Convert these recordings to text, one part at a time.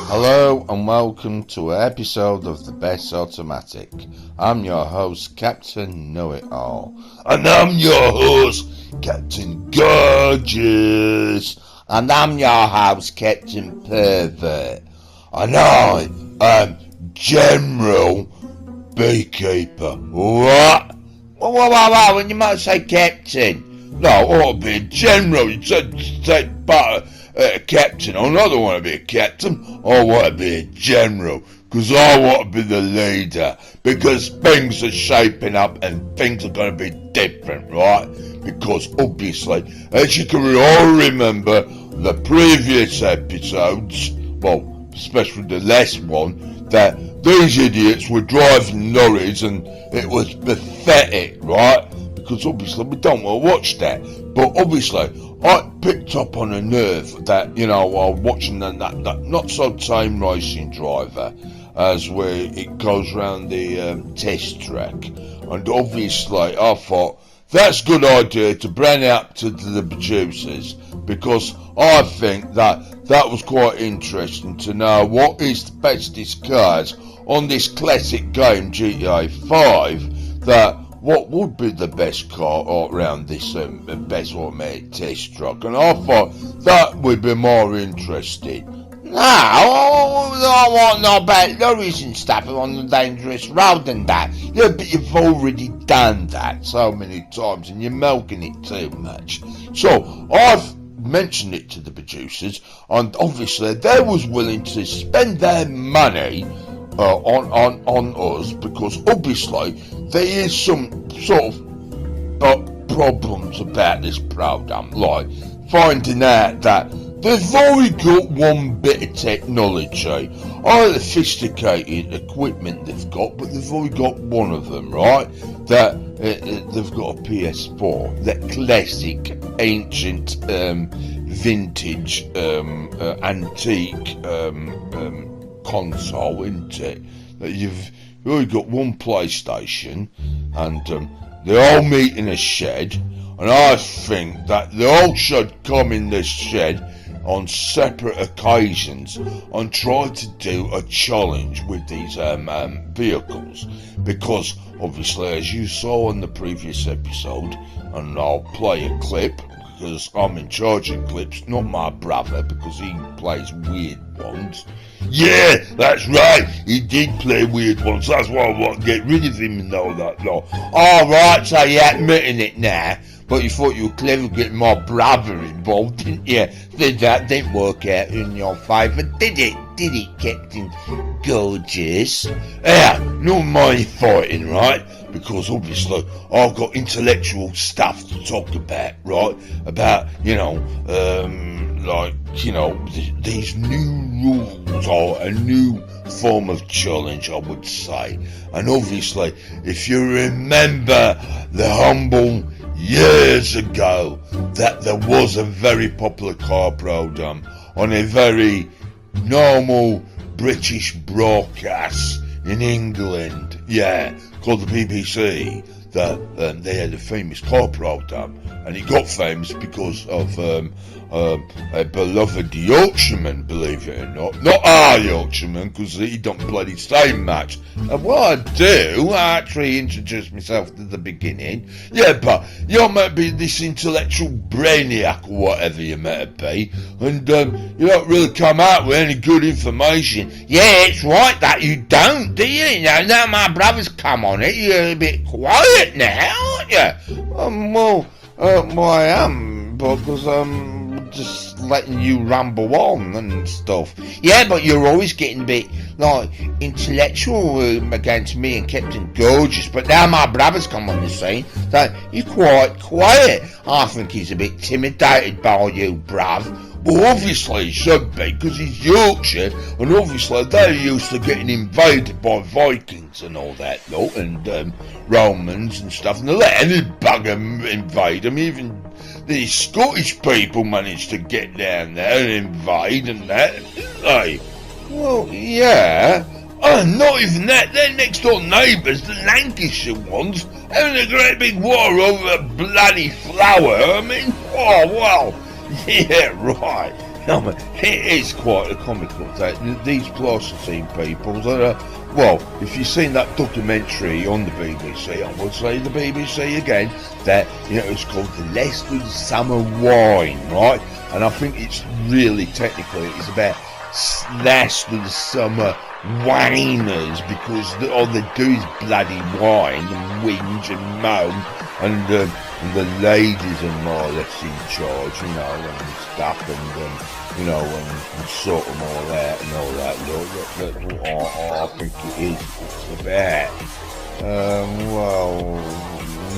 Hello and welcome to an episode of The Best Automatic. I'm your host, Captain Know-It-All. And I'm your host, Captain Gorgeous. And I'm your host, Captain Pervert. And I am General Beekeeper. What? Well, when you might say Captain. No, I ought to be a general. You said but captain. I don't want to be a captain. I want to be a general. Because I want to be the leader. Because things are shaping up and things are going to be different, right? Because obviously, as you can all remember, the previous episodes, well, especially the last one, that these idiots were driving lorries and it was pathetic, right? Because obviously we don't want to watch that. But obviously, I picked up on a nerve that, while watching that not so tame racing driver as where it goes round the test track. And obviously I thought, that's a good idea to bring out to the producers, because I think that was quite interesting to know what is the bestest cars on this classic game GTA 5, that what would be the best car around this best automatic test track, and I thought that would be more interesting. No, I want no about lorries and stuff on the dangerous road and that. Yeah, but you've already done that so many times and you're milking it too much. So I've mentioned it to the producers, and obviously they was willing to spend their money on us, because obviously there is some sort of problems about this program, like finding out that they've only got one bit of technology. All the sophisticated equipment they've got, but they've only got one of them, right? That they've got a PS4, that classic, ancient, vintage, antique console, isn't it? That you've only got one PlayStation, and they all meet in a shed. And I think that they all should come in this shed on separate occasions and try to do a challenge with these vehicles, because obviously, as you saw in the previous episode, and I'll play a clip because I'm in charge of clips, not my brother, because he plays weird ones. Yeah, that's right, he did play weird ones, that's why I want to get rid of him and all that lot. Alright, so you're admitting it now. But you thought you were clever getting my brother involved, didn't you? That didn't work out in your favour, did it? Did it, Captain Gorgeous? Yeah, no mind fighting, right? Because obviously I've got intellectual stuff to talk about, right? About, these new rules, or a new form of challenge, I would say. And obviously, if you remember the humble years ago, that there was a very popular car program on a very normal British broadcast in England, called the BBC, that they had a famous car program, and it got famous because of a beloved Yorkshireman, believe it or not our Yorkshireman, because he don't bloody say much. And what I do, I actually introduce myself at the beginning. Yeah, but you might be this intellectual brainiac or whatever you might be, and you don't really come out with any good information. Yeah, it's right that you don't, do you? Now my brother's come on it, you're a bit quiet now, aren't you? I am, because just letting you ramble on and stuff. Yeah, but you're always getting a bit, intellectual against me and Captain Gorgeous. But now my brother's come on the scene, so you're quite quiet. I think he's a bit intimidated by you, bruv. Well, obviously he should be, because he's Yorkshire, and obviously they're used to getting invaded by Vikings and all that, and Romans and stuff, and they let any bugger invade them. Even these Scottish people managed to get down there and invade and that, didn't they? Well, yeah. Not even that, their next door neighbours, the Lancashire ones, having a great big war over a bloody flower. I mean, oh, well, yeah, right. I mean, it is quite a comical that these Pleistocene peoples are, well, if you've seen that documentary on the BBC, I would say the BBC again, that, you know, it's called The Last of the Summer Wine, right? And I think it's really, technically, it's about Last of the Summer Whiners, because all they do is bloody whine and whinge and moan, and the ladies are more or less in charge, you know, and stuff, and you know, and sort them all out and all that. Look, that's what I think it is. It's about. Well,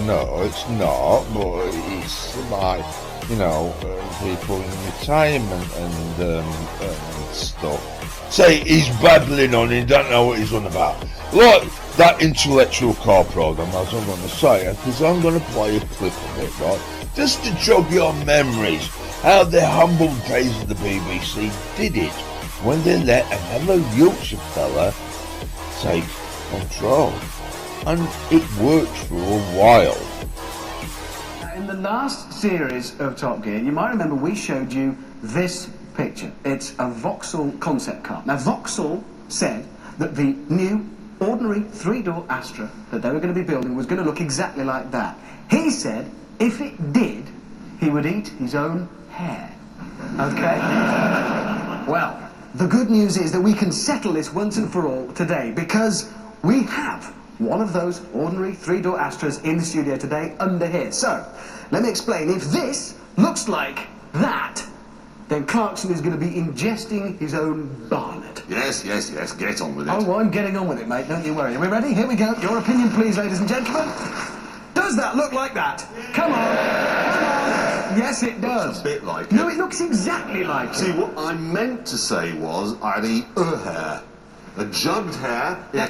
no, it's not, but it's like, you know, people in retirement and stuff. Say he's babbling on, he don't know what he's on about. Like that intellectual car program, as I'm going to say, because I'm going to play a clip of it, right? Just to jog your memories, how the humble days of the BBC did it when they let another Yorkshire fella take control. And it worked for a while. In the last series of Top Gear, you might remember we showed you this picture. It's a Vauxhall concept car. Now, Vauxhall said that the new ordinary three-door Astra that they were going to be building was going to look exactly like that. He said if it did, he would eat his own hair. Okay? Well, the good news is that we can settle this once and for all today, because we have one of those ordinary three-door Astras in the studio today under here. So, let me explain. If this looks like that, then Clarkson is going to be ingesting his own Barnet. Yes, get on with it. Oh, well, I'm getting on with it, mate, don't you worry. Are we ready? Here we go. Your opinion, please, ladies and gentlemen. Does that look like that? Come on. Yes, it does. It's a bit like it. No, it looks exactly like See, it. what I meant to say was I'd eat a hair. A jugged hair. Yeah.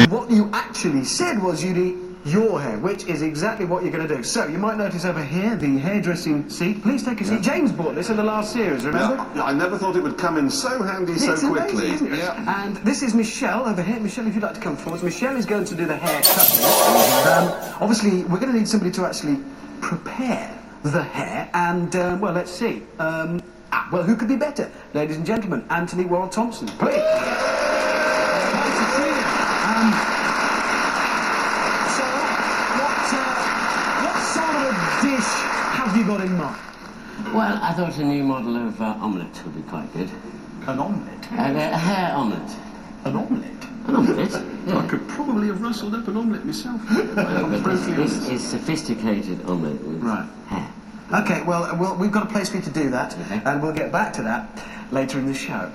What you actually said was you'd eat your hair, which is exactly what you're going to do. So, you might notice over here the hairdressing seat. Please take a seat. James bought this in the last series, remember? Yeah, I never thought it would come in so handy so It's quickly. amazing, isn't it? Yeah. And this is Michelle over here. Michelle, if you'd like to come forward. Michelle is going to do the hair cutting. Obviously, we're going to need somebody to actually prepare the hair. And, well, let's see. Well, who could be better? Ladies and gentlemen, Anthony Worrell Thompson, please. Nice to see you. What sort of a dish have you got in mind? Well, I thought a new model of omelette would be quite good. An omelette? A hair omelette. An omelette? An omelette? Yeah. I could probably have rustled up an omelette myself. But this is sophisticated omelette with hair. Okay, well, we've got a place for you to do that, and we'll get back to that later in the show.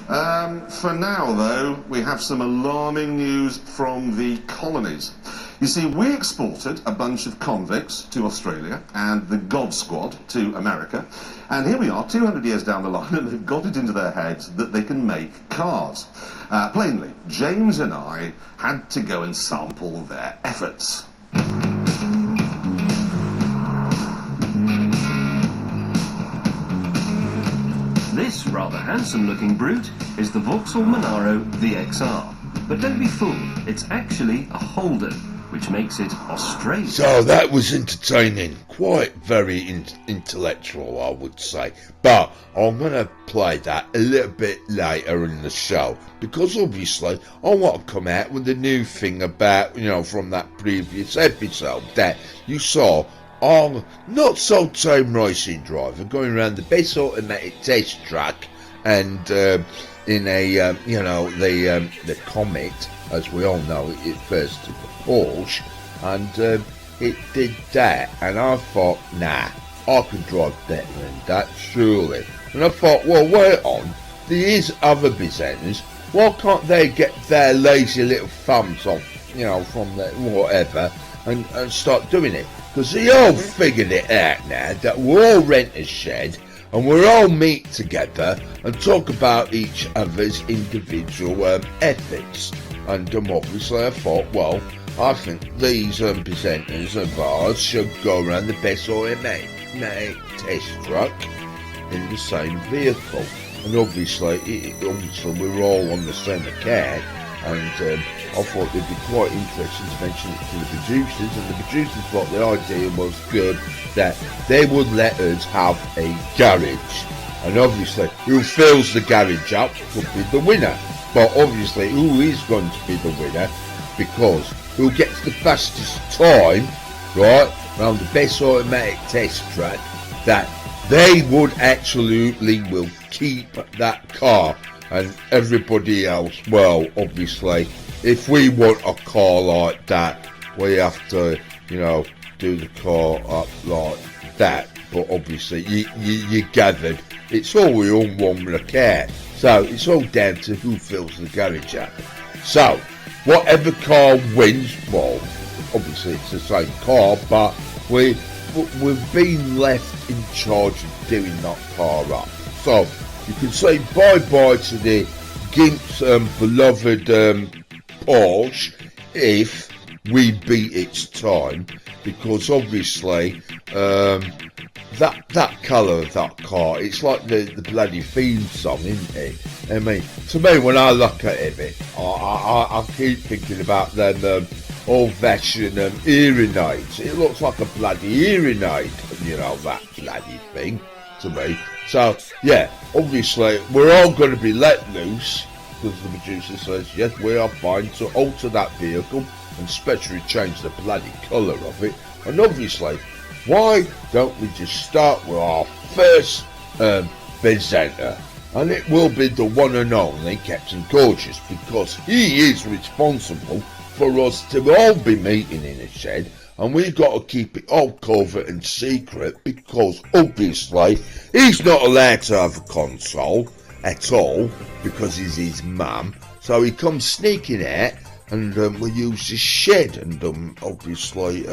For now, though, we have some alarming news from the colonies. You see, we exported a bunch of convicts to Australia and the God Squad to America, and here we are, 200 years down the line, and they've got it into their heads that they can make cars. Plainly, James and I had to go and sample their efforts. This rather handsome-looking brute is the Vauxhall Monaro VXR. But don't be fooled, it's actually a Holden, which makes it Australian. So that was entertaining, quite very intellectual, I would say. But I'm going to play that a little bit later in the show, because obviously I want to come out with a new thing about, you know, from that previous episode that you saw on not so tame racing driver going around the best automatic test track, and in a you know, the Comet, as we all know, it first took a Porsche, and it did that, and I thought, nah, I could drive better than that, surely. And I thought, well, wait on, there is other presenters, why can't they get their lazy little thumbs off, you know, from the whatever, and start doing it? Because they all figured it out now that we're all rent a shed and we're all meet together and talk about each other's individual efforts. And obviously I thought, well, I think these presenters of ours should go around the best automatic test truck in the same vehicle. And obviously we're all on the same account, and I thought it'd be quite interesting to mention it to the producers, and the producers thought the idea was good, that they would let us have a garage, and obviously who fills the garage up could be the winner. But obviously who is going to be the winner, because who gets the fastest time, right, around the best automatic test track, that they would absolutely will keep that car, and everybody else, well, obviously if we want a car like that, we have to, you know, do the car up like that. But obviously you gathered, it's all we all want with a car, so it's all down to who fills the garage up. So whatever car wins, well, obviously it's the same car, but we've been left in charge of doing that car up. So you can say bye-bye to the Gimp's beloved Porsche if we beat its time, because obviously that colour of that car, it's like the bloody theme song, isn't it? I mean, to me, when I look at it, I keep thinking about them old-fashioned hearing aids. It looks like a bloody hearing aid, you know, that bloody thing, to me. So, yeah, obviously, we're all going to be let loose, because the producer says, yes, we are fine to alter that vehicle and especially change the bloody colour of it. And obviously, why don't we just start with our first presenter? And it will be the one and only Captain Gorgeous, because he is responsible for us to all be meeting in a shed, and we've got to keep it all covert and secret, because obviously he's not allowed to have a console at all, because he's his mum. So he comes sneaking out, and we use his shed, and obviously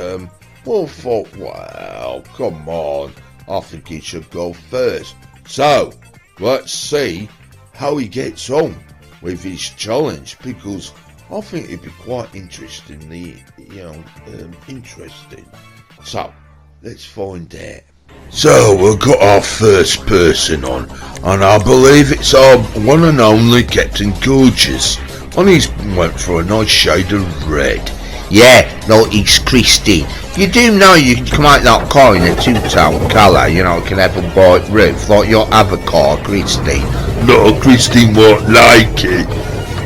well, thought, well, come on, I think he should go first. So let's see how he gets on with his challenge, because I think it'd be quite interesting. Interesting. So let's find out. So we've got our first person on, and I believe it's our one and only Captain Gorgeous. And he's went for a nice shade of red. Yeah, no, it's Christy. You do know you can come out that car in a two-tone colour, you know, it can have a white roof, like your other car, Christy. No, Christine won't like it.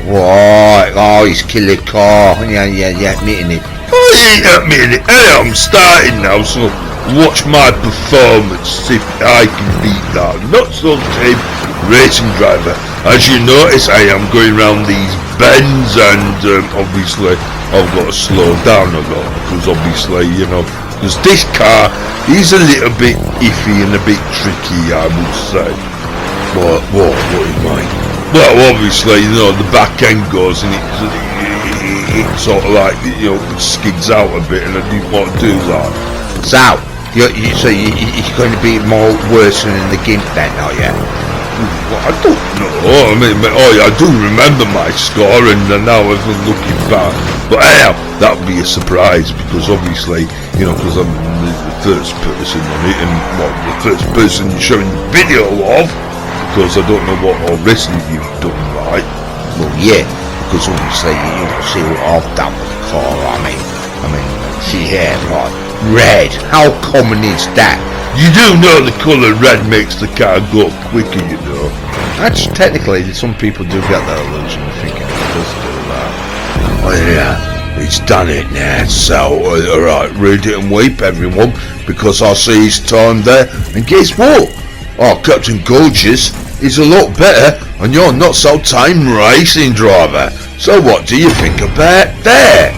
Right, oh, it's killer car. Yeah, admitting it. I ain't admitting it. Hey, I'm starting now, so watch my performance, see if I can beat that not so tame racing driver. As you notice, I am going round these bends, and obviously I've got to slow down a lot, because obviously, you know, because this car is a little bit iffy and a bit tricky, I would say. What do you mean? Well, obviously, you know, the back end goes and it sort of like, you know, skids out a bit, and I didn't want to do that. So, you're going to be more worse than the Gimp then, are you? Well, I don't know. I mean, I do remember my score, and now I'm looking back. But anyhow, that would be a surprise, because obviously, you know, because I'm the first person on it, and the first person showing the video of, because I don't know what all wrestling you've done, right? Well, yeah, because obviously you see what I've done with the car. I mean, see here, like red. How common is that? You do know the colour red makes the car go quicker, you know. Actually, technically, some people do get that illusion of thinking it does do that. Oh yeah, he's done it now. So, alright, read it and weep, everyone, because I see his time there. And guess what? Oh, Captain Gorgeous is a lot better, and you're not so tame racing driver. So what do you think about that?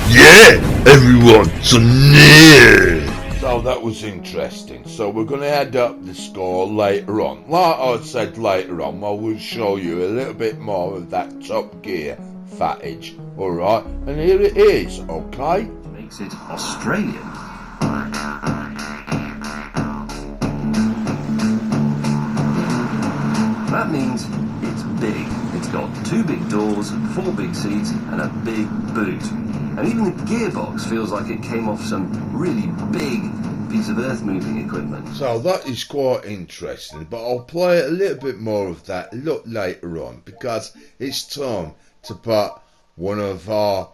Yeah, everyone, so near. So that was interesting. So we're going to add up the score later on. Like I said later on, I will show you a little bit more of that Top Gear footage. Alright, and here it is, okay? Makes it Australian. That means it's big. It's got 2 big doors, 4 big seats, and a big boot. And even the gearbox feels like it came off some really big piece of earth-moving equipment. So that is quite interesting, but I'll play a little bit more of that later on, because it's time to put one of our,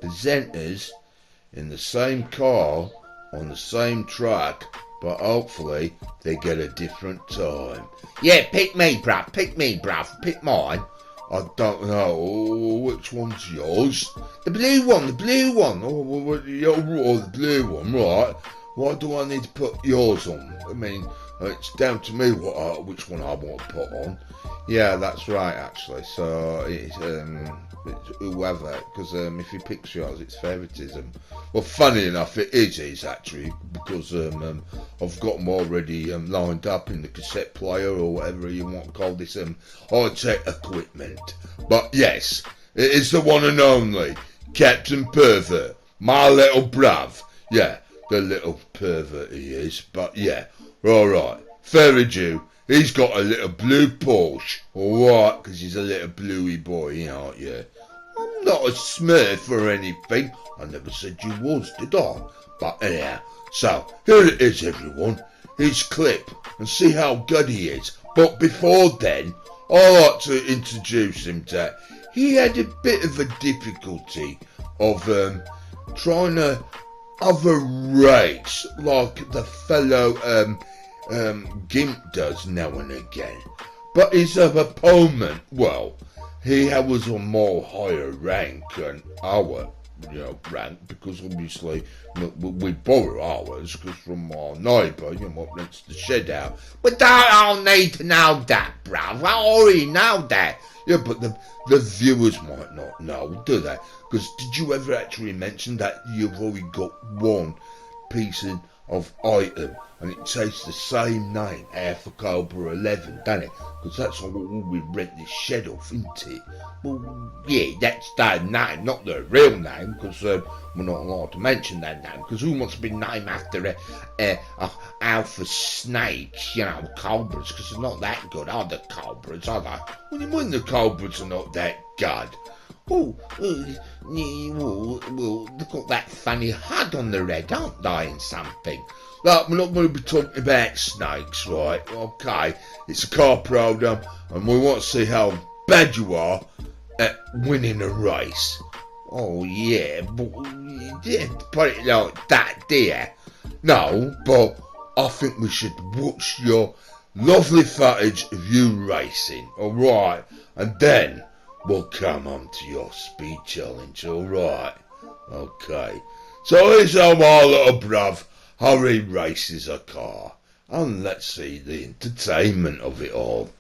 presenters in the same car on the same track, but hopefully they get a different time. Yeah, pick me, bruv, pick mine. I don't know. Which one's yours? The blue one. Oh, the blue one, right. Why do I need to put yours on? I mean, it's down to me which one I want to put on. Yeah, that's right, actually. So it's whoever, because if he picks yours, it's favouritism. Well, funny enough, it is actually, because I've got them already lined up in the cassette player or whatever you want to call this high-tech equipment. But yes, it is the one and only Captain Pervert, my little bruv. Yeah, the little pervert he is. But yeah, alright, fair ado. He's got a little blue Porsche, alright, because he's a little bluey boy, aren't you? I'm not a smurf or anything. I never said you was, did I? But anyhow, so here it is, everyone. His clip, and see how good he is. But before then, I like to introduce him to. He had a bit of a difficulty of trying to other race like the fellow Gimp does now and again. But his opponent, well, he was a more higher rank than our rank, because obviously we borrow ours because from our neighbour, what rents the shed out. But I don't need to know that, bruv. I already know that. Yeah, but the viewers might not know, do they? Because did you ever actually mention that you've only got one piece of item, and it takes the same name, Air for Cobra 11, doesn't it? Because that's all we rent this shed off, isn't it? Well, yeah, that's their name, not their real name, because we're not allowed to mention their name, because who wants to be named after a alpha snake, cobras, because they're not that good, are the cobras, are they? What do you mean the cobras are not that good? Well, they've got that funny head on their head, aren't they, and something? Look, we're not going to be talking about snakes, right? Okay, it's a car program, and we want to see how bad you are at winning a race. Oh, yeah, but you didn't put it like that, dear. No, but I think we should watch your lovely footage of you racing, alright? And then we'll come on to your speed challenge, alright? Okay, so here's how my little bruv, how he races a car. And let's see the entertainment of it all.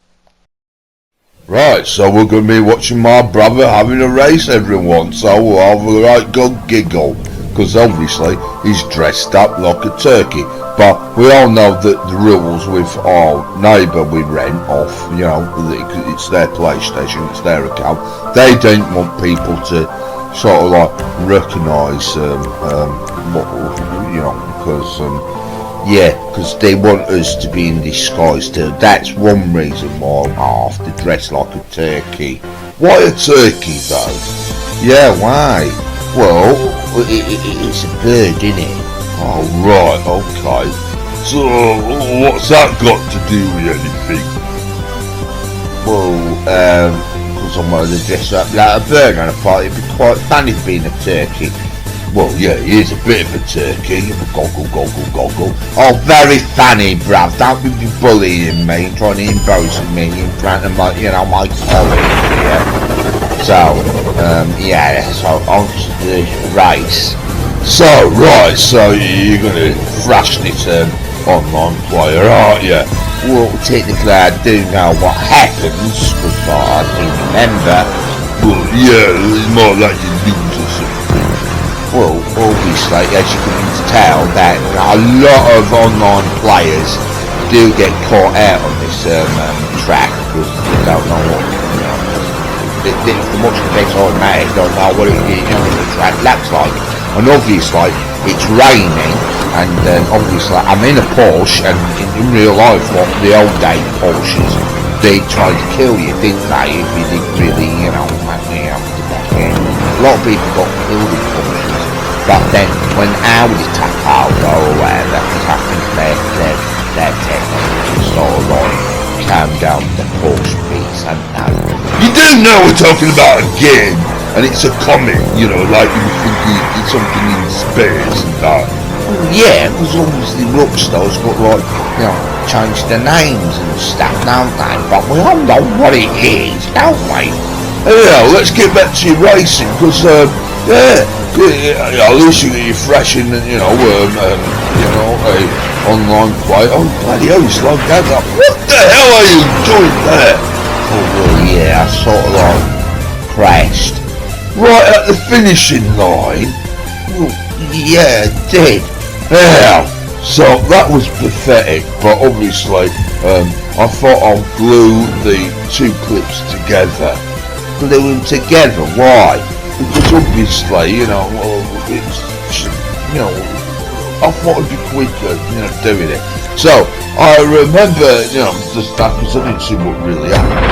Right, so we're going to be watching my brother having a race, everyone. So we'll have a right good giggle, because obviously he's dressed up like a turkey. But we all know that the rules with our neighbour we rent off, it's their PlayStation, it's their account. They don't want people to sort of like recognise because they want us to be in disguise too. That's one reason why I have to dress like a turkey. Why a turkey though? Yeah, why? Well, it's a bird, isn't it? Oh right, okay. So what's that got to do with anything? Well, because I wanted to dress up like a bird, and I thought it'd be quite funny being a turkey. Well, yeah, he is a bit of a turkey. Goggle, goggle, goggle. Oh, very funny, bruv. Don't be bullying me and trying to embarrass me in front of my colleagues here. So, so on to the race. So, right, so you're going to thrash this online player, aren't you? Well, technically I do know what happens, because I do remember. Well, yeah, it's more like you lose or something. Well, obviously, as you can tell, that a lot of online players do get caught out on this track, because they don't know what, they're watching the best automatic, don't know what the track looks like. And obviously, it's raining, and obviously, I'm in a Porsche, and in real life, what the old day Porsches, they tried to kill you, didn't they, if you didn't really, a lot of people got killed in Porsches. But then, when Audi took over or whatever, because I think their technology sort of like calmed down the Porsche piece, and You do know we're talking about a game. and it's a comet, you know, like you think it's something in space and that. Well, yeah, because obviously Rockstars got like, you know, change their names and stuff, don't they? But we all know what it is, don't we? Yeah, let's get back to your racing, because at least you're freshing, you know, a online play. Oh bloody hell, you slowed down. What the hell are you doing there? Oh well, yeah, I sort of like crashed. Right at the finishing line? Well, yeah, I did. Yeah, so that was pathetic, but obviously I thought I'll glue the two clips together. Glue them together, why? Because obviously, you know, it's, you know, I thought it'd be quicker, you know, doing it. So I remember, you know, just that, because I didn't see what really happened,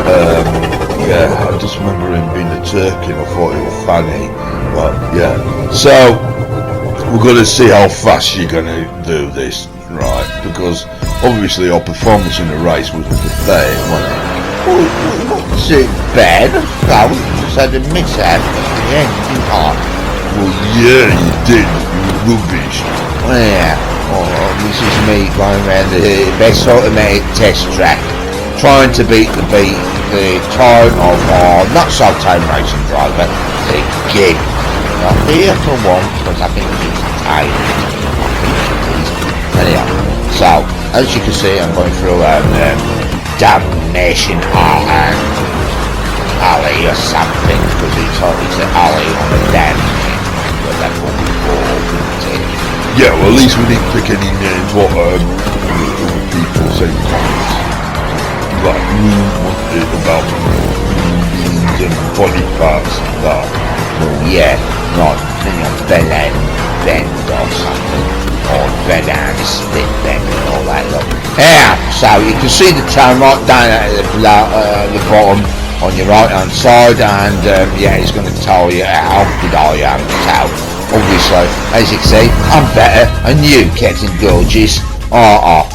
but yeah, I just remember him being a turkey and I thought it was funny, but yeah. So we're going to see how fast you're going to do this, right? Because obviously our performance in the race was pathetic, wasn't it? Well, not too bad. I just had a mishap at the end, didn't I? Well, yeah, you did. You were rubbish. Yeah. Oh, this is me going around the best automatic test track, trying to beat the time of our not so tame racing driver, the gig. Not here for one, because I think he's tame. Anyhow, so as you can see, I'm going through damnation alley or something, because it's an alley on a dam. But that's what we call it. Yeah, well, at least we didn't pick any names what people say comments. Like about beans and body parts and that. Well, yeah, like, you know, Belen Bend or something, or Belen Spit Bend and all that lot. Yeah, so you can see the town right down at the bottom on your right hand side, and yeah, it's going to tell you how good I am. So obviously, as you can see, I'm better than you, Captain Gorgeous. Right,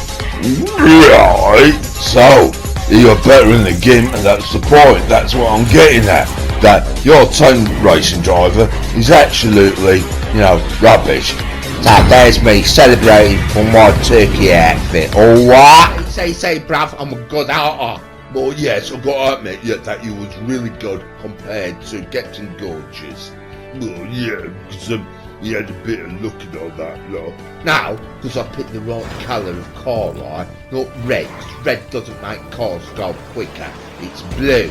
so you're better in the game, and that's the point. That's what I'm getting at. That your tame racing driver is absolutely, you know, rubbish. So there's me celebrating for my turkey outfit. All right. Say, bruv, I'm a good outer. Well, yes, I've got to admit that you was really good compared to Captain Gorgeous. Well, yeah, because he had a bit of look and all that, look. No, because I picked the right colour of car, right? Not red, 'cause red doesn't make cars go quicker. It's blue.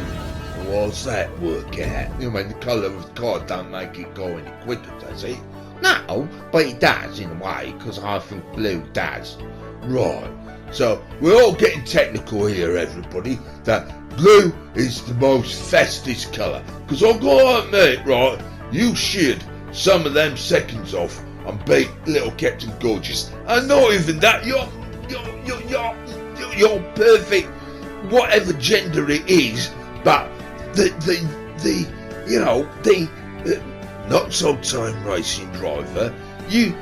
What's that work out? You mean the colour of the car don't make it go any quicker, does it? No, but it does in a way, because I think blue does. Right, so we're all getting technical here, everybody, that blue is the most fastest colour. Because I've got to admit, right, you sheared some of them seconds off and beat little Captain Gorgeous. And not even that, you're perfect, whatever gender it is, but the not so tame racing driver, you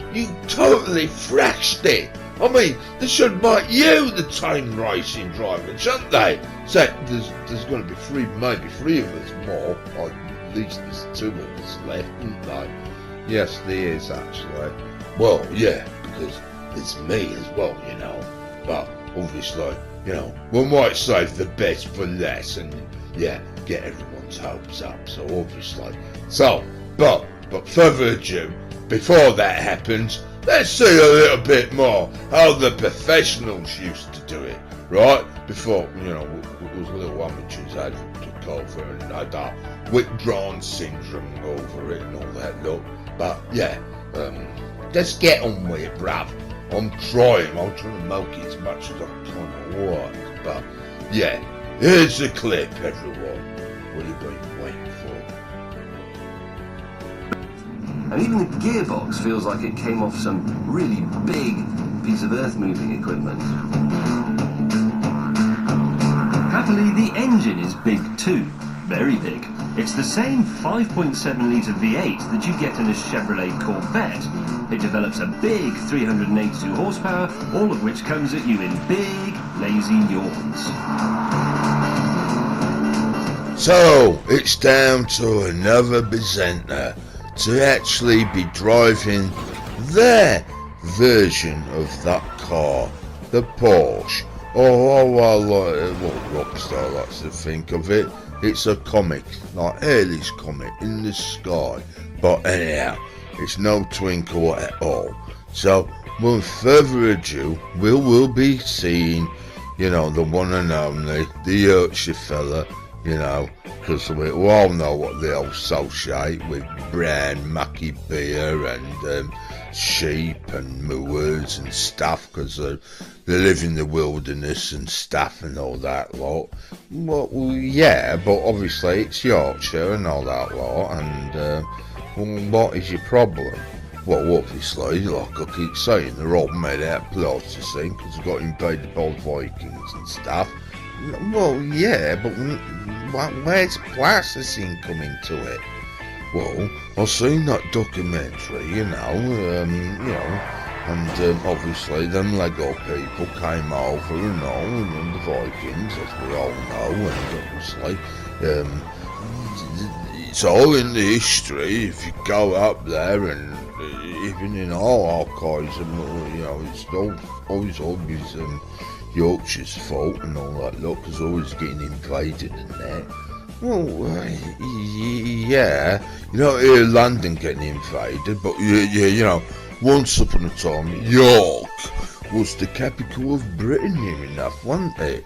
totally thrashed it. I mean, they should make you the tame racing driver, shouldn't they? So there's going to be maybe three of us more, or at least there's two of us left, isn't there? Yes, there is actually. Well, yeah, because it's me as well, you know. But obviously, you know, we might save the best for last, and yeah, get everyone's hopes up. So obviously, but further ado, before that happens, let's see a little bit more how the professionals used to do it, right? Before, you know, it was little amateurs had took over and had that withdrawn syndrome over it and all that look. But yeah, let's get on with it, bruv. I'm trying to milk it as much as I can, alright. But yeah, here's the clip, everyone. What have you been waiting for? And even the gearbox feels like it came off some really big piece of earth-moving equipment. Happily, the engine is big too. Very big. It's the same 5.7-litre V8 that you get in a Chevrolet Corvette. It develops a big 382 horsepower, all of which comes at you in big, lazy yawns. So, it's down to another presenter to actually be driving their version of that car, the Porsche, or what Rockstar likes to think of it. It's a comic, like Halley's Comet in the sky. But anyhow, it's no twinkle at all. So, without further ado, we'll be seeing, the one and only, the Yorkshire fella, because we all know what they all associate with brown mucky beer and sheep and moors and stuff, because they live in the wilderness and stuff and all that lot. Well, yeah, but obviously it's Yorkshire and all that lot, and what is your problem? Well, obviously, like I keep saying, they're all made out of plasticine because they got invaded by Vikings and stuff. Well, yeah, but where's plasticine come into it? Well, I've seen that documentary, and obviously them Lego people came over and all, and the Vikings, as we all know, and obviously, it's all in the history. If you go up there, and even in our archives, it's always Yorkshire's fault and all that lot, because always getting invaded and that. Well, yeah, here London getting invaded, but once upon a time, York was the capital of Britain, near enough, wasn't it?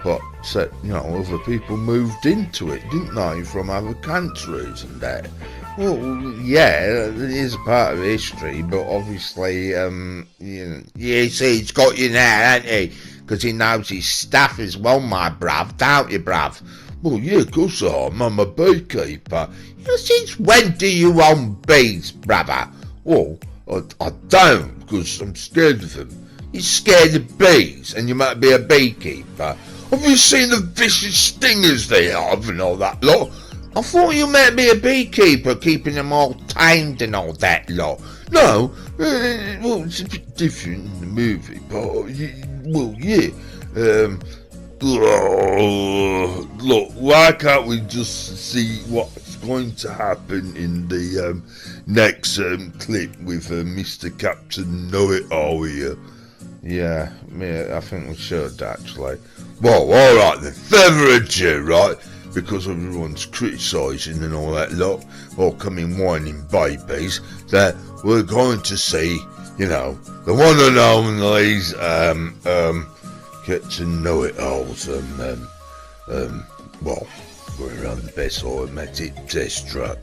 But other people moved into it, didn't they, from other countries and that. Well, yeah, it is a part of history, but obviously, you see, he's got you now, hasn't he? Because he knows his stuff as well, my bruv, don't you, bruv? Well, yeah, of course I am. I'm a beekeeper. Since when do you own bees, brother? Well, I don't, because I'm scared of them. You're scared of bees, and you might be a beekeeper. Have you seen the vicious stingers they have and all that lot? I thought you might be a beekeeper, keeping them all tamed and all that lot. No, well, it's a bit different in the movie, but, well, yeah. Look, why can't we just see what's going to happen in the next clip with Mr. Captain Know-It-All here? Yeah, I think we should, actually. Well, alright then, further ado, right? Because everyone's criticising and all that lot, or coming whining babies, that we're going to see, the one and only's, get to know it alls, well, we're on the best automatic test truck.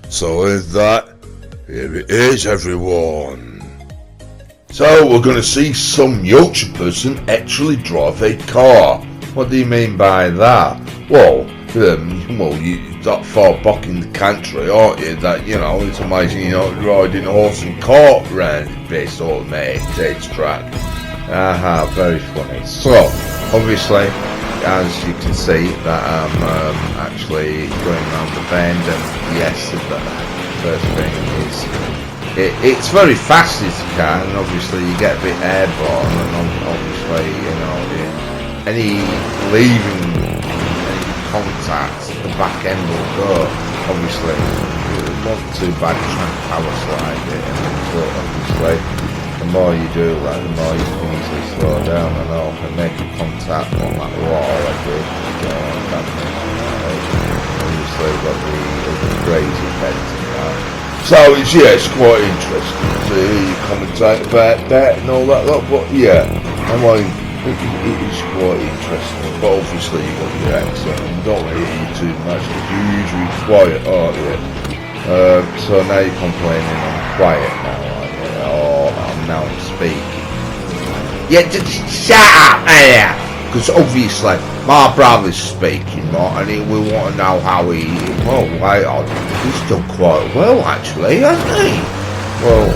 So with that, here it is, everyone. So we're going to see some Yorkshire person actually drive a car. What do you mean by that? Well, you're that far back in the country, aren't you, that, it's amazing you're not riding a horse and cart around the best automatic test track. Aha, very funny. So, obviously, as you can see, that I'm actually going around the bend, and yes, the first thing is, it's very fast as you can, and obviously you get a bit airborne, and obviously, any leaving contact, the back end will go. Obviously, it's not too bad trying to power slide it, but obviously, the more you do that, the more you can easily slow down and all, and make a contact on that wall. Obviously, got the crazy bends and that. So it's quite interesting to hear you commentate about that and all that lot. But yeah, it is quite interesting. But obviously you got your accent and don't let it hear you too much, because you're usually quiet, aren't you? So now you're complaining I'm quiet now, aren't you? Now I'm speaking. Yeah, just shut up, there! Because obviously my brother's speaking, right? And we want to know how he. Well, he's done quite well actually, hasn't he? Well,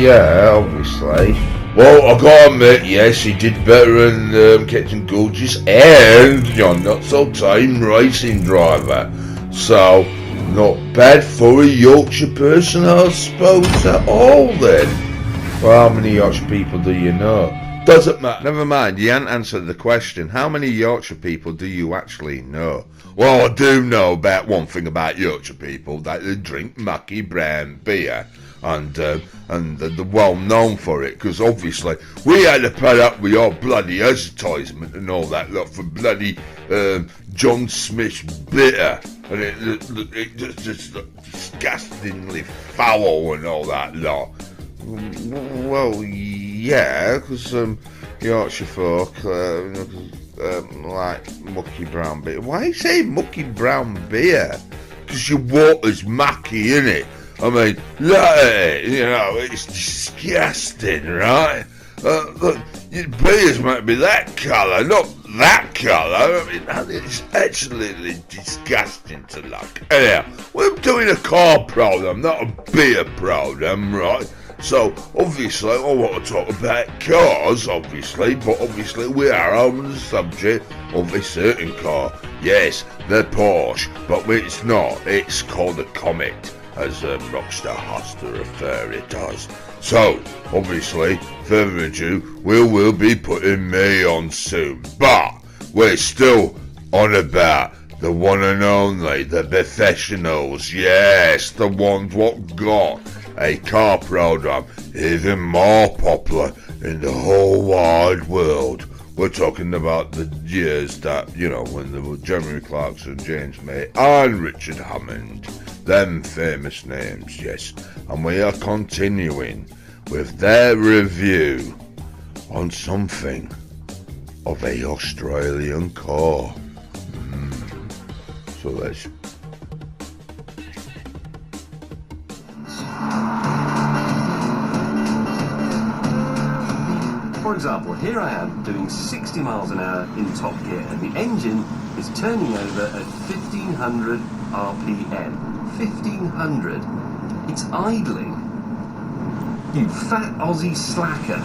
yeah, obviously. Well, I gotta admit, yes, he did better than Captain Gorgeous and your not so tame racing driver. So, not bad for a Yorkshire person, I suppose, at all then. Well, how many Yorkshire people do you know? Doesn't matter. Never mind, you hadn't answered the question. How many Yorkshire people do you actually know? Well, I do know about one thing about Yorkshire people, that they drink mucky brown beer. And they're well known for it, because obviously we had to put up with your bloody advertisement and all that lot for bloody John Smith's bitter, and it just disgustingly foul and all that lot. Well, yeah, because Yorkshire folk like mucky brown beer. Why say mucky brown beer? Because your water's mucky, innit? I mean, look at it, you know, it's disgusting, right? Look, your beers might be that colour, not that colour. I mean, it's absolutely disgusting to look. Anyhow, we're doing a car program, not a beer program, right? So, obviously, I want to talk about cars, obviously, but obviously we are on the subject of a certain car. Yes, the Porsche, but it's not. It's called a Comet, as Rockstar has to refer it as. So, obviously, further ado, we will be putting me on soon. But, we're still on about the one and only, the professionals. Yes, the ones what got a car program even more popular in the whole wide world. We're talking about the years that, you know, when there were Jeremy Clarkson, James May, and Richard Hammond. Them famous names, yes. And we are continuing with their review on something of a Australian car. So let's... For example, here I am doing 60 miles an hour in top gear, and the engine is turning over at 1500 RPM. 1500. It's idling. You fat Aussie slacker.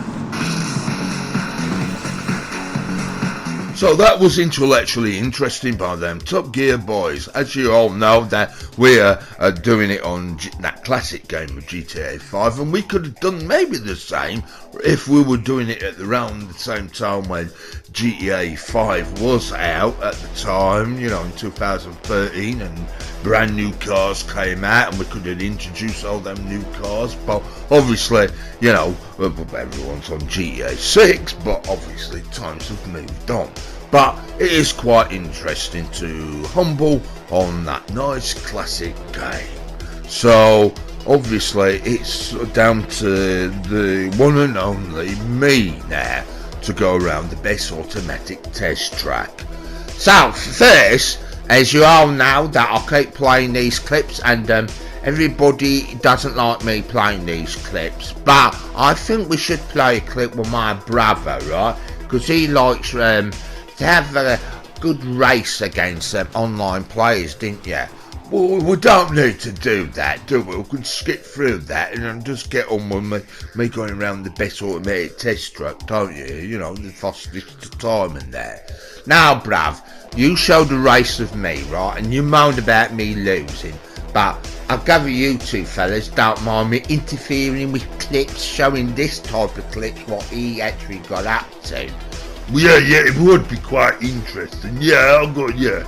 So that was intellectually interesting by them Top Gear boys. As you all know, that we are doing it on that classic game of GTA 5, and we could have done maybe the same if we were doing it at around the same time when GTA 5 was out at the time, you know, in 2013, and brand new cars came out, and we could have introduced all them new cars. But obviously, you know, everyone's on GTA 6, but obviously times have moved on. But it is quite interesting to humble on that nice classic game. So obviously it's down to the one and only me now to go around the best automatic test track. So first, as you all know, that I keep playing these clips, and everybody doesn't like me playing these clips, but I think we should play a clip with my brother, right? Because he likes to have a good race against online players, didn't you? Well, we don't need to do that, do we? We can skip through that and just get on with me going around the best automated test track, don't you? You know, the fastest time in there. Now, bruv, you showed the race of me, right? And you moaned about me losing. But I'll gather you two fellas don't mind me interfering with clips, showing this type of clips what he actually got up to. Yeah, it would be quite interesting. Yeah, I'll go, yeah.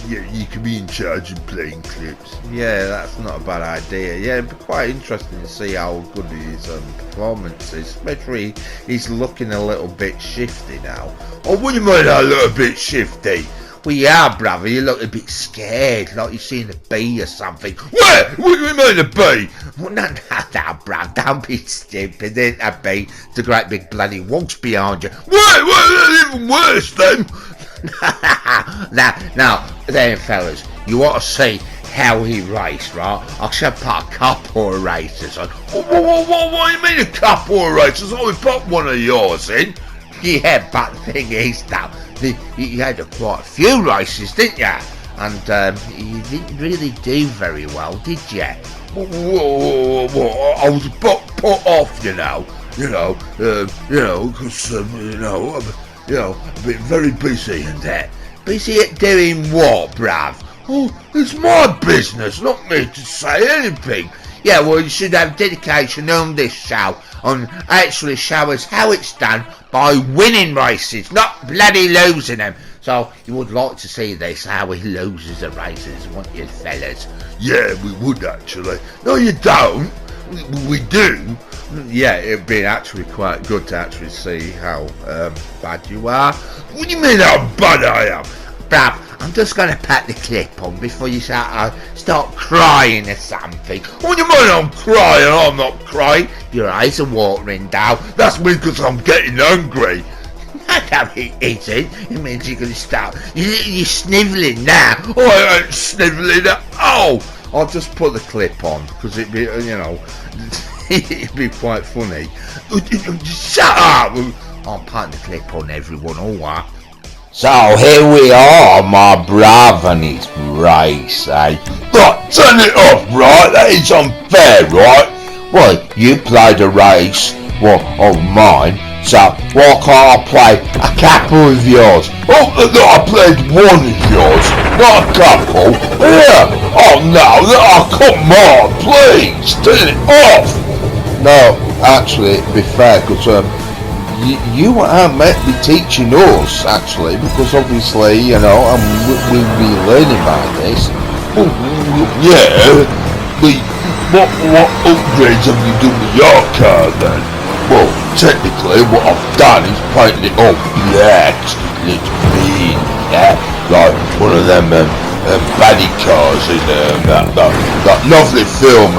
Yeah, you can be in charge of playing clips. Yeah, that's not a bad idea. Yeah, it'd be quite interesting to see how good his performance is. Especially he's looking a little bit shifty now. Oh, what do you mean I look a bit shifty? Well, yeah, brother, you look a bit scared, like you've seen a bee or something. Where? What do you mean a bee? Well, no, bruv, don't be stupid. There's a bee. It's a great big bloody wasp behind you. Wait, even worse then. Now, then, fellas, you want to see how he raced, right? I should put a couple of races on. What do you mean a couple of races? I would put one of yours in. Yeah, but the thing is, though, you had quite a few races, didn't you? And you didn't really do very well, did you? I was a bit put off, you know, because I've been very busy and that. Busy at doing what, bruv? Oh, it's my business, not me to say anything. Yeah, well, you should have dedication on this show and actually show us how it's done by winning races, not bloody losing them. So you would like to see this, how he loses the races, wouldn't you, fellas? Yeah, we would actually. No, you don't. We do. Yeah, it'd be actually quite good to actually see how bad you are. What do you mean how bad I am? Bruv, I'm just going to pat the clip on before you start crying or something. What do you mean I'm crying? I'm not crying. Your eyes are watering down. That's because I'm getting hungry. No, it isn't. It means you're going to start. You're snivelling now. Oh, I ain't snivelling at all. I'll just put the clip on because it'd be, it'd be quite funny. Shut up. I'm putting the clip on, everyone, alright? So here we are, my brother and his race, eh? Right, turn it off, right? That is unfair, right? Well, you played a race, of mine, so why can't I play a couple of yours? Oh, no, I played one of yours, not a couple. Yeah. Oh, no, come on, please, turn it off. No, actually, to be fair, because you are meant to be teaching us, actually, because obviously, we'll be learning about this. Oh, yeah, what upgrades have you done with your car then? Well, technically what I've done is painted it all black, it's mean, yeah, like one of them baddie cars in that lovely film,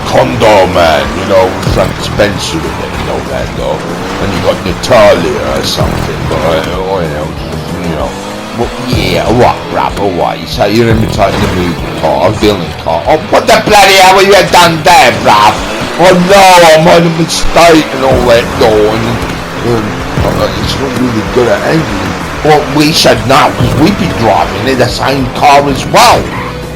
Condor Man, Frank Spencer in it, that though, and you got Natalia or something, but well, yeah, alright, bruv, alright, so you're imitating the movie car, a villain car. Oh, what the bloody hell have you done there, bruv? Oh no, I made a mistake and all that though, and it's not really good at angling. Well, we should know, because we've been driving in the same car as well.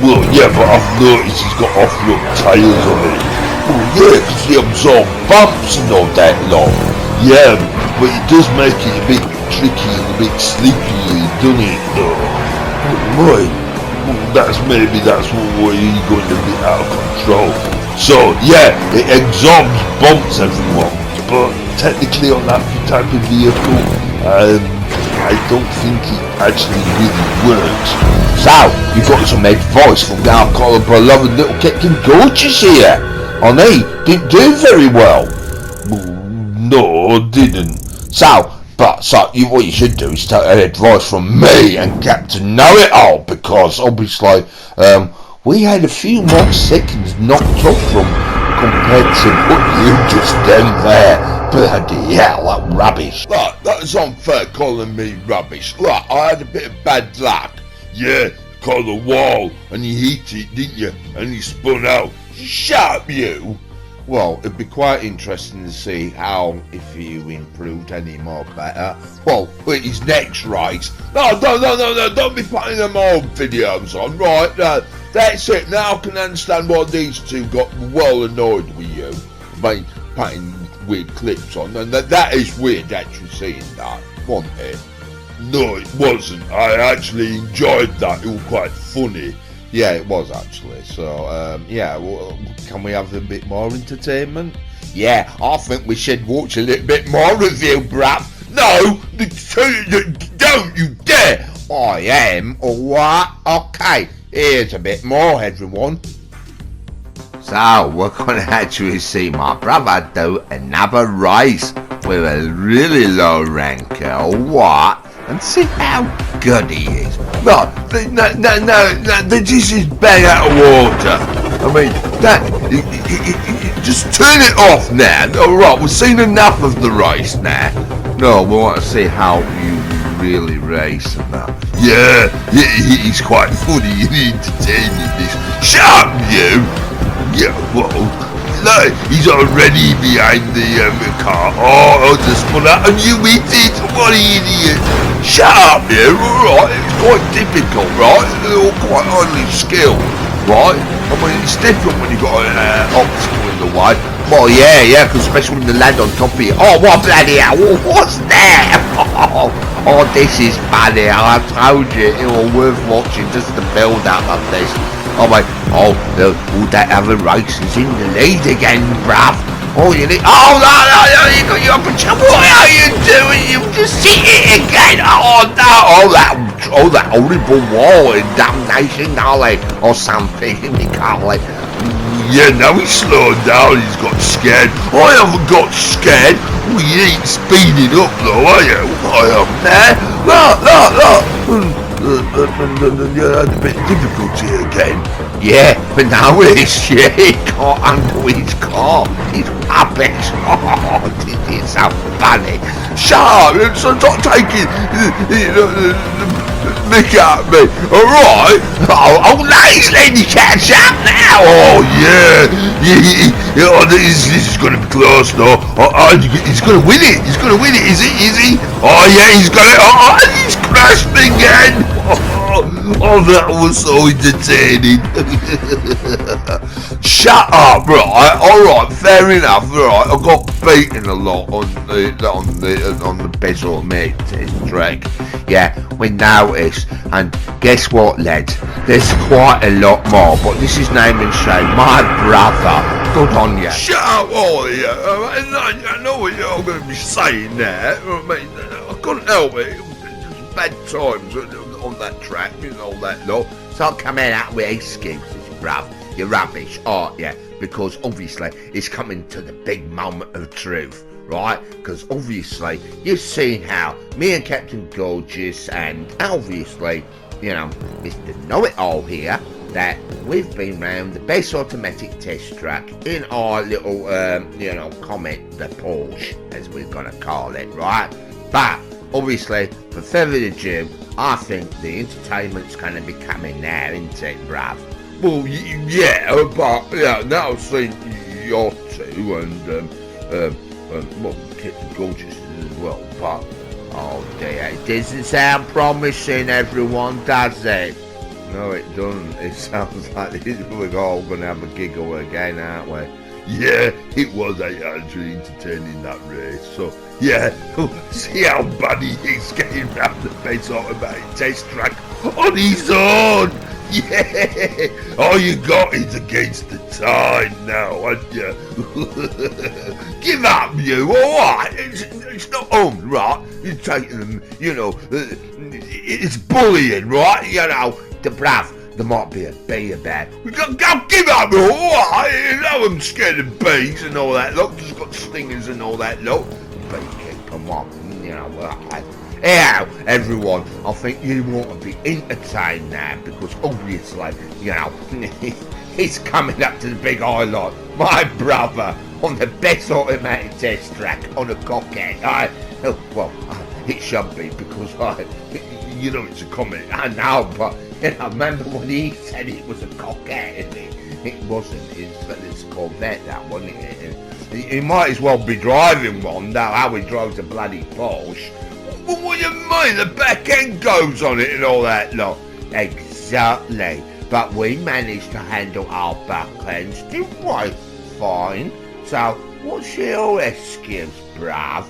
Well, yeah, but I've noticed he's got off-road tails on it. Well, yeah, because he absorbs bumps and all that lot. Yeah, but it does make it a bit tricky and a bit slippery, doesn't it, though? Right. Well, that's what you're going a bit out of control. So, yeah, it absorbs bumps, everyone. But technically on that type of vehicle, I don't think it actually really works. So, you got some advice from our beloved little Captain Gorgeous here. And he didn't do very well. No, I didn't. What you should do is take advice from me and Captain Know-It-All, because obviously, we had a few more seconds knocked off from compared to what you just done there. Bloody hell, that rubbish. Look, that's unfair calling me rubbish. Look, I had a bit of bad luck. Yeah, caught the wall and you hit it, didn't you? And you spun out. Shut up, you. Well, it'd be quite interesting to see if you improved any more better. Well, with his next race. No, don't be putting them old videos on, right? That's it, now I can understand why these two got well annoyed with you by putting weird clips on, and that is weird actually seeing that, wasn't it? No, it wasn't. I actually enjoyed that, it was quite funny. Yeah, it was actually. So, well, can we have a bit more entertainment? Yeah, I think we should watch a little bit more of you, bruv. No, don't you dare! I am, alright? Okay, here's a bit more, everyone. So, we're going to actually see my brother do another race with a really low ranker, alright? And see how good he is. No, this is bang out of water. I mean, just turn it off now. Alright, we've seen enough of the race now. No, we want to see how you really race and that. Yeah, he's quite funny and entertaining this. Shut up, you! Yeah, well, look, he's already behind the car. Oh, just spun out and you hit it. What an idiot. Shut up, you. Alright, it's quite difficult, right? They're all quite highly skilled, right? I mean, it's different when you've got an obstacle in the way. Well, yeah, because especially when they land on top of you. Oh, what bloody hell, what's that? Oh, this is funny, I told you, it was worth watching, just the build up of this. I went, oh, all that other race is in the lead again, bruv. Oh, you need, oh, no, you got your opportunity. What are you doing? You just hit it again. Oh, no, that horrible wall in damnation, darling, or something, Carly. Yeah, now he's slowed down, he's got scared. I haven't got scared. Well, you ain't speeding up though, are you? I am there. Look. You had a bit of difficulty again. Yeah, but now it's he got under his car. He's rubbish. Oh, this is so funny. Shut up, so stop taking the mick at me, alright? Oh, no, he's letting you catch up now. Oh, yeah, this is going to be close though. He's going to win it, is he? Oh, yeah, he's got it. Oh, and he's crashed again. Oh, that was so entertaining. Shut up, right? Alright, fair enough, right. I got beaten a lot on the best automatic test track. Yeah, we noticed, and guess what, lads? There's quite a lot more, but this is name and shame. My brother, good on you. Shut up, all of you. I know what you're going to be saying there. I mean, I couldn't help it. It was bad times on that track, you know, that lot. Stop coming out with excuses, bruv. You're rubbish, aren't you? Because obviously it's coming to the big moment of truth, right? Because obviously you've seen how me and Captain Gorgeous and obviously, you know, Mr. Know-It-All here, that we've been round the best automatic test track in our little, Comet, the Porsche, as we're gonna call it, right? But obviously, for further ado, I think the entertainment's gonna be coming now, isn't it, bruv? Well, yeah, but now I've seen your two and Captain Gorgeous as well, but oh dear, it doesn't sound promising, everyone, does it? no, it doesn't. It sounds like we're all gonna have a giggle again, aren't we? Yeah, it was actually entertaining, that race. So yeah, see how bad he is getting round the base automatic test track on his own. Yeah, all you got is against the tide now, haven't you? Give up, you, alright? It's not on, right? You're taking them, you know, it's bullying, right? You know, The bruv, there might be a bee about. Go give up, alright? You know I'm scared of bees and all that lot, just got stingers and all that lot. Beekeeper, you know, yeah, everyone, I think you want to be entertained now because obviously, you know, he's coming up to the big highlight. My brother on the best automatic test track on a cockhead. It should be because you know it's a comment. I know, but you know, remember when he said it was a cockhead? It wasn't. It's Corvette, that wasn't it? He might as well be driving one, though. How he drives a bloody Porsche. What do you mean? The back end goes on it and all that lot. Exactly. But we managed to handle our back ends, didn't we? Fine. So, what's your excuse, bruv?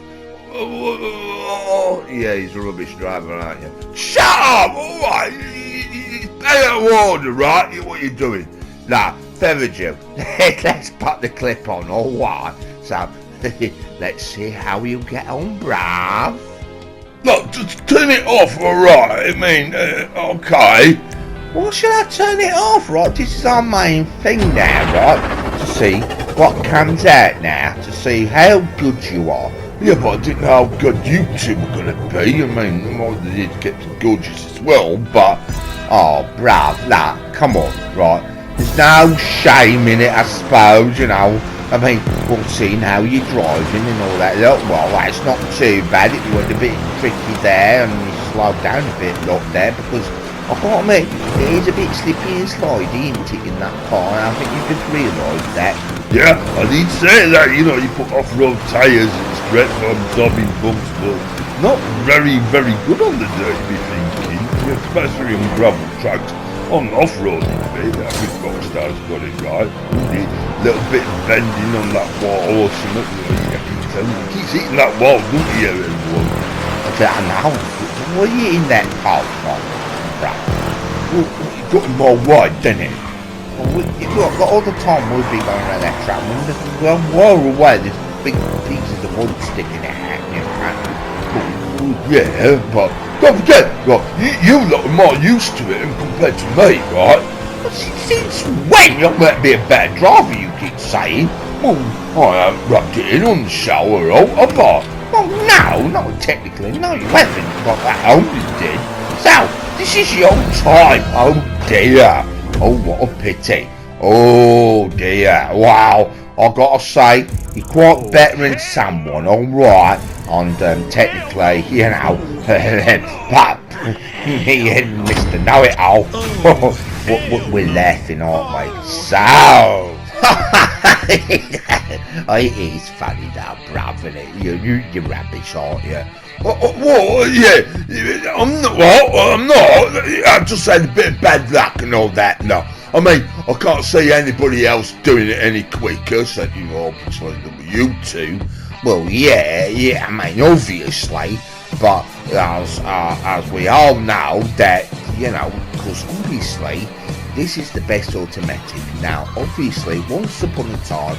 Yeah, he's a rubbish driver, aren't you? Shut up! Alright! Stay out of order, right? What are you doing? Nah, Ferragil, let's put the clip on, alright? So, let's see how you get on, bruv. Look, just turn it off, alright? I mean, okay. Well, should I turn it off, right? This is our main thing now, right? To see what comes out now, to see how good you are. Yeah, but I didn't know how good you two were going to be. I mean, I did get gorgeous as well, but... Oh, bruv, nah, come on, right? There's no shame in it, I suppose, you know. I mean, we'll see how you're driving and all that. Look, well, that's not too bad. It went a bit tricky there and you slowed down a bit, look, there, because I can't admit, it is a bit slippy and slidey, isn't it, in that car? And I think you just realised that. Yeah, I did say that, you know, you put off-road tyres and straight from absorbing bumps, but not very, very good on the dirt, you be thinking, especially on gravel tracks. On off-road, bit, I think Rockstar's got it right. A little bit of bending on that wall or something, you know, you can tell him. He keeps hitting that wall, don't he, everyone? I know. What are you in that car from, bruv? Well, he got him more wide, didn't he? look, all the time we'll be going around that track, we're well aware there's big pieces of wood sticking out, you know. Yeah, but don't forget, look, you lot are more used to it compared to me, right? Since when you're meant to be a better driver, you keep saying? Well, I haven't rubbed it in on the shower, have I? Well, no, not technically, no, you haven't, but that only did. So, this is your time, oh dear. Oh, what a pity. Oh dear, wow, I've got to say, you're quite better than someone, alright, and technically, you know, but me and Mr. Know-It-All, we're laughing, aren't we? So, it is funny though, bruv, isn't it? You're rubbish, aren't you? Well, yeah, I'm not, I just had a bit of bad luck and all that, no. I mean, I can't see anybody else doing it any quicker, so you know, obviously, you two. Well, yeah, I mean, obviously, but as we all know that, you know, because obviously, this is the best automatic. Now, obviously, once upon a time,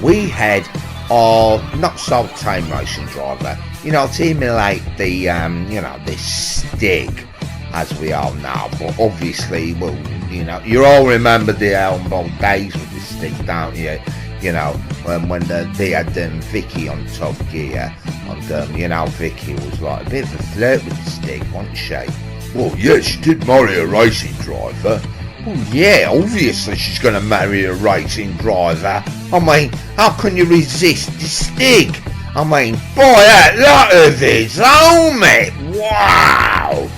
we had our not-so-tame racing driver, you know, to emulate the, you know, the stick, as we all know. But obviously, well, you know, you all remember the old days with the stick, don't you? You know, when they had Vicky on Top Gear, and, you know, Vicky was like a bit of a flirt with the stick, wasn't she? Well, yeah, she did marry a racing driver. Well, yeah, obviously she's going to marry a racing driver. I mean, how can you resist the stick? I mean, boy, that lot of his, homie! Wow!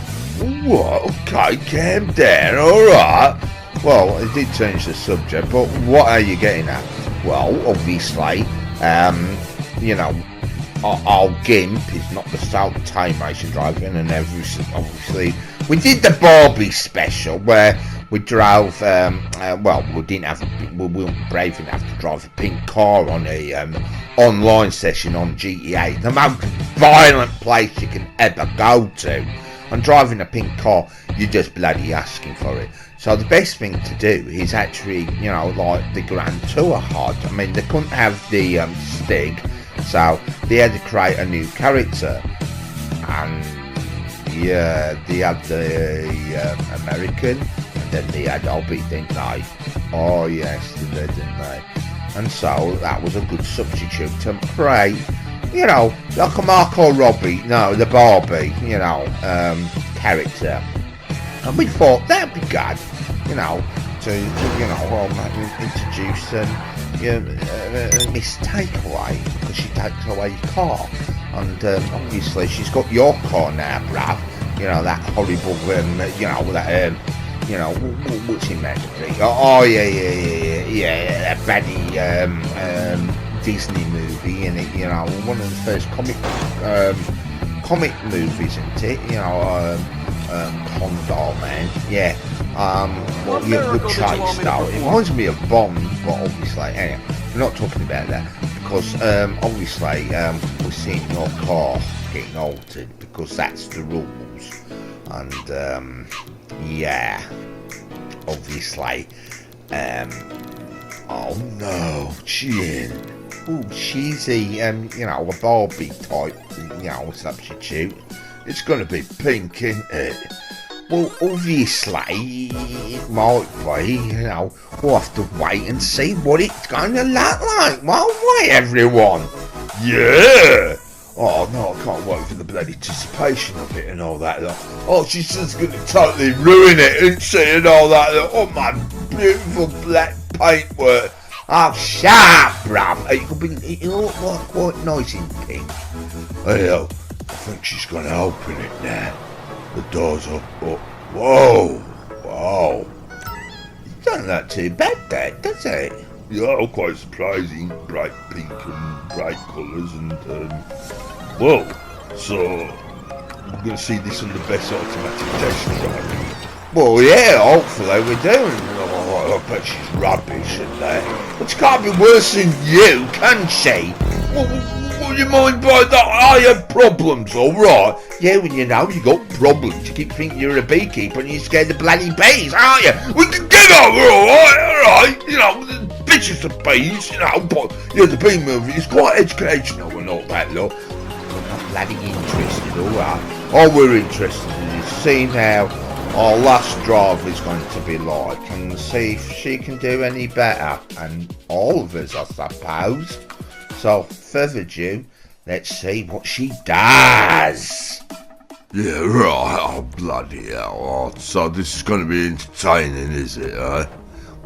What? Okay, calm down, alright. Well, it did change the subject, but what are you getting at? Well, obviously, you know, our Gimp is not the tame racing driver, and obviously, we did the Barbie special where we drove, well, we weren't brave enough to drive a pink car on a online session on GTA, the most violent place you can ever go to. And driving a pink car, you're just bloody asking for it. So the best thing to do is actually, you know, like the Grand Tour HUD. I mean, they couldn't have the Stig, so they had to create a new character. And yeah, they had the American, and then they had Obi, didn't they? Oh yes, they did, didn't they? And so that was a good substitute to create, you know, like a Marco Robbie, no, the Barbie, you know, character. And we thought that'd be good, you know, to you know, introduce Miss Takeaway, because she takes away your car. And obviously she's got your car now, bruv. You know, that horrible, you know, that, you know, what's it meant to be? Oh, yeah, that baddie Disney movie, and it, you know, one of the first comic movies, isn't it? You know, Condor Man, yeah. Well, yeah, good chase though. It reminds me of Bond, but obviously, anyway, we're not talking about that because obviously we're seeing your car getting altered because that's the rules, and yeah, obviously, oh no, Jin. Oh, cheesy, you know, a Barbie type, you know, substitute. It's going to be pink, isn't it? Well, obviously, it might be, you know, we'll have to wait and see what it's going to look like, won't we, everyone? Yeah! Oh, no, I can't wait for the bloody anticipation of it and all that. Look. Oh, she's just going to totally ruin it, isn't she, and all that. Look. Oh, my beautiful black paintwork. Oh, shut up, bruv. It'll look like quite nice in pink. Hey, I think she's going to open it now. The door's up. Oh, whoa. It doesn't look too bad, that, does it? Yeah, quite surprising. Bright pink and bright colours and, well, so we're going to see this on the best automatic test drive. Well, yeah, hopefully we're doing. Oh, I bet she's rubbish at that. But she can't be worse than you, can she? Well, do you mind by that? I have problems, alright? Yeah, well, you know, you got problems. You keep thinking you're a beekeeper and you're scared of bloody bees, aren't you? We can get over, alright? You know, the bitches of bees, you know, but yeah, the bee movie is quite educational and all that, look. I'm not bloody interested, alright? All we're interested in is seeing how our last driver is going to be like and see if she can do any better. And all of us, I suppose. So, further ado, let's see what she does. Yeah, right, oh bloody hell. Oh, so this is going to be entertaining, is it, eh?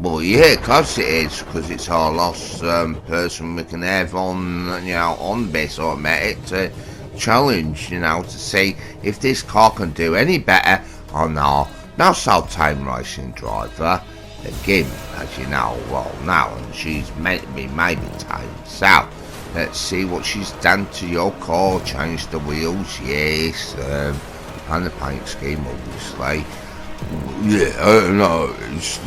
Well, yeah, of course it is, because it's our last person we can have on, you know, on Best Automatic to challenge, you know, to see if this car can do any better on our now so tame racing driver, the Gim, as you know, well now, and she's meant to be maybe tame. So, let's see what she's done to your car. Changed the wheels, yes, and the paint scheme, obviously. Yeah, no,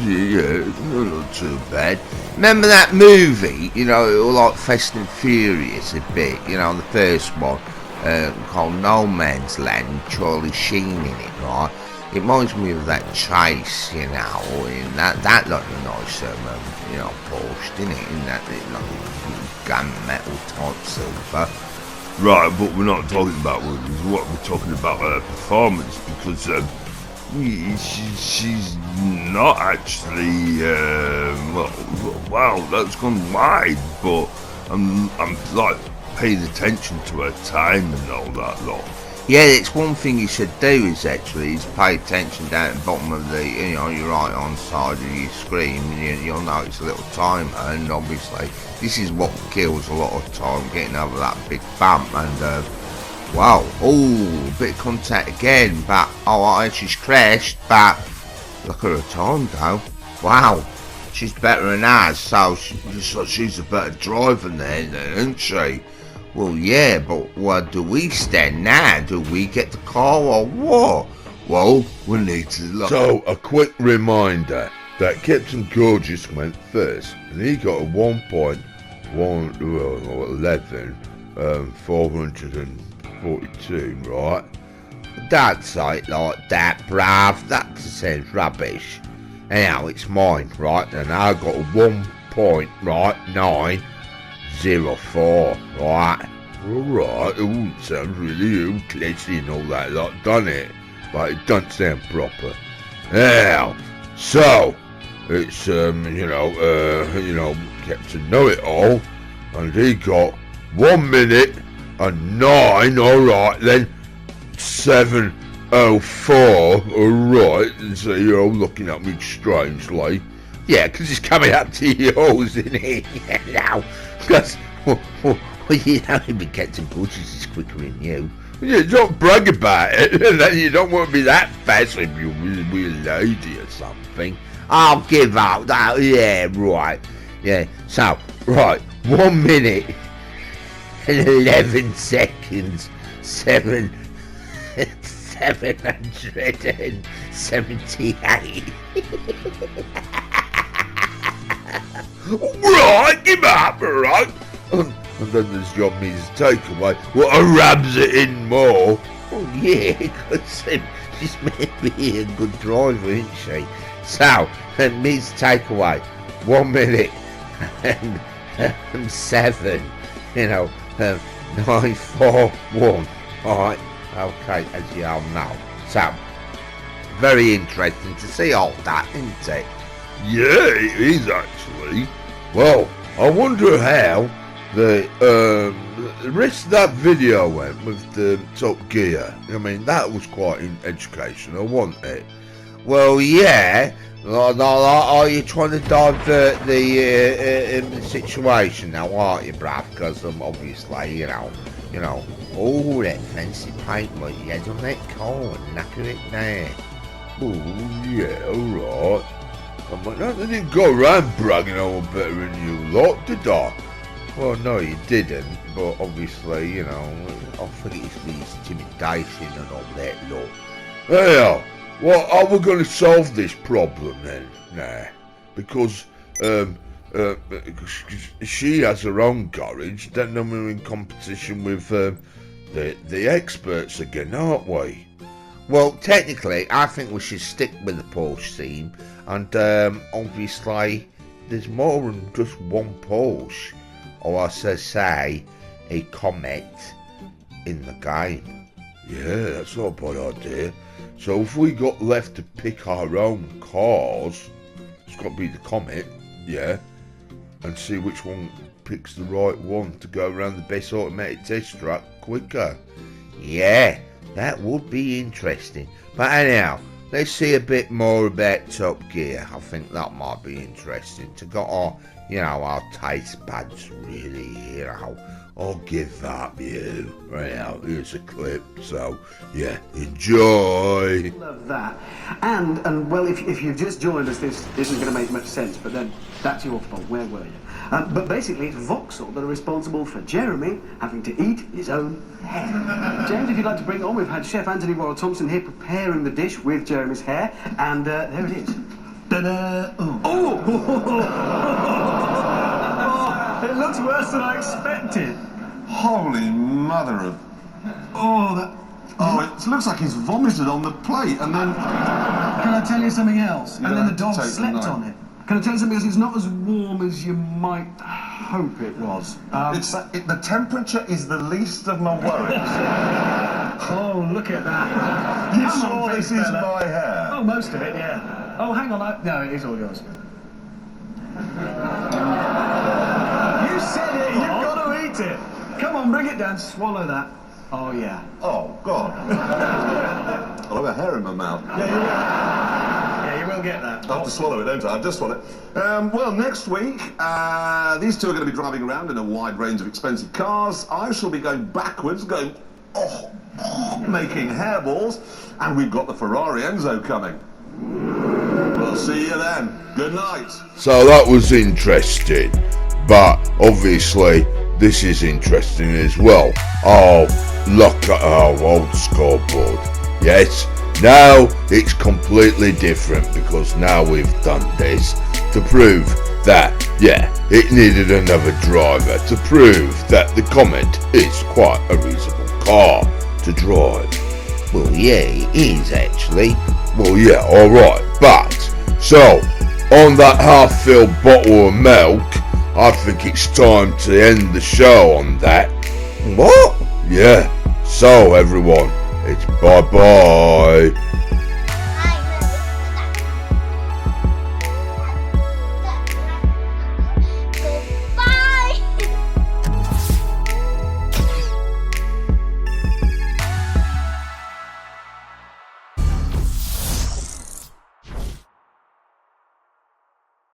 yeah, not too bad. Remember that movie, you know, like Fast and Furious a bit, you know, the first one, called No Man's Land, Charlie Sheen in it, right? It reminds me of that chase, you know, in that like a nice, you know, Porsche, didn't it? In that like gunmetal type silver. Right, but we're not talking about what we're talking about her performance, because she's not actually well, that's gone wide, but I'm like paying attention to her time and all that lot. Yeah, it's one thing you should do is pay attention down at the bottom of the, you know, your right hand side of your screen, and you'll notice a little timer, and obviously this is what kills a lot of time, getting over that big bump. And wow, oh, a bit of contact again, but oh, she's crashed, but look at her time though. Wow, she's better than us, so she's a better driver then, isn't she? Well, yeah, but where do we stand now? Do we get the car or what? Well, we need to look. So, a quick reminder that Captain Gorgeous went first, and he got a 1.11, 442, right? Don't say it like that, bruv. That sounds rubbish. Anyhow, it's mine, right? And I got a 1.904, right? Alright, it sounds really classy and all that lot, doesn't it? But it doesn't sound proper. Now, so, it's, you know, Captain Know-It-All, and he got 1 minute and 9, alright then, 7:04, alright, so you're all looking at me strangely. Yeah, 'cause it's coming up to yours, isn't it? You know, because, well, you know, even Captain Gorgeous is quicker than you. You don't brag about it, and then you don't want to be that fast if you're a lady or something. I'll give up that, yeah, right. Yeah, so, right, 1 minute and 11 seconds, 778. Right, give up, right? And then there's your Ms. Takeaway. What rams it in more. Oh yeah, because she's meant to be a good driver, isn't she? So, Ms. Takeaway, 1 minute and 7, you know, 941. Alright, okay, as you all know. So, very interesting to see all that, isn't it? Yeah, it is actually. Well, I wonder how the rest of that video went with the Top Gear. I mean, that was quite educational, wasn't it? Well, yeah. Are you trying to divert the situation now, aren't you, bruv? Because obviously, you know, all that fancy paint what you had on that car and knacker it there. Oh yeah, alright. I didn't go around bragging I was better than you lot, did I? Well, no, you didn't, but obviously, you know, I think it's the intimidation and all that lot. Yeah, well, how are we going to solve this problem then? Nah, because She has her own garage. Then we're in competition with the experts again, aren't we? Well, technically, I think we should stick with the Porsche theme, and obviously, there's more than just one Porsche, or I should say, a Comet in the game. Yeah, that's not a bad idea. So if we got left to pick our own cars, it's got to be the Comet, yeah, and see which one picks the right one to go around the best automated test track quicker. Yeah, that would be interesting. But anyhow, let's see a bit more about Top Gear. I think that might be interesting to get our, our taste buds really, I'll give that you. Right now, here's a clip. So, yeah, enjoy. Love that. And well, if you've just joined us, this isn't going to make much sense, but then that's your fault. Where were you? But basically, it's Vauxhall that are responsible for Jeremy having to eat his own hair. James, if you'd like to bring it on, we've had Chef Anthony Royal Thompson here preparing the dish with Jeremy's hair, and there it is. Ta-da! Oh! It looks worse than I expected. Holy mother of... Oh, that... Oh, it looks like he's vomited on the plate, and then... Can I tell you something else? You And then the don't dog take slept the on it. Can I tell you something else? It's not as warm as you might hope it was. the temperature is the least of my worries. Oh, look at that. You Come saw on, this big is fella. my hair. Oh, most of it, yeah. Oh, hang on. No, it is all yours. You said it. You've got to eat it. Come on, bring it down. Swallow that. Oh, yeah. Oh, God. I'll have a hair in my mouth. Yeah, you will get that. I have to swallow it, don't I? I've just swallowed it. Well, next week, these two are going to be driving around in a wide range of expensive cars. I shall be going backwards, making hairballs. And we've got the Ferrari Enzo coming. We'll see you then. Good night. So that was interesting, but obviously this is interesting as well. Oh, look at our old scoreboard. Yes, now it's completely different because now we've done this to prove that, yeah, it needed another driver to prove that the Comet is quite a reasonable car to drive. Well, yeah, it is actually. Well, yeah, alright, but, so, on that half-filled bottle of milk, I think it's time to end the show on that. What? Yeah, so everyone, it's bye-bye.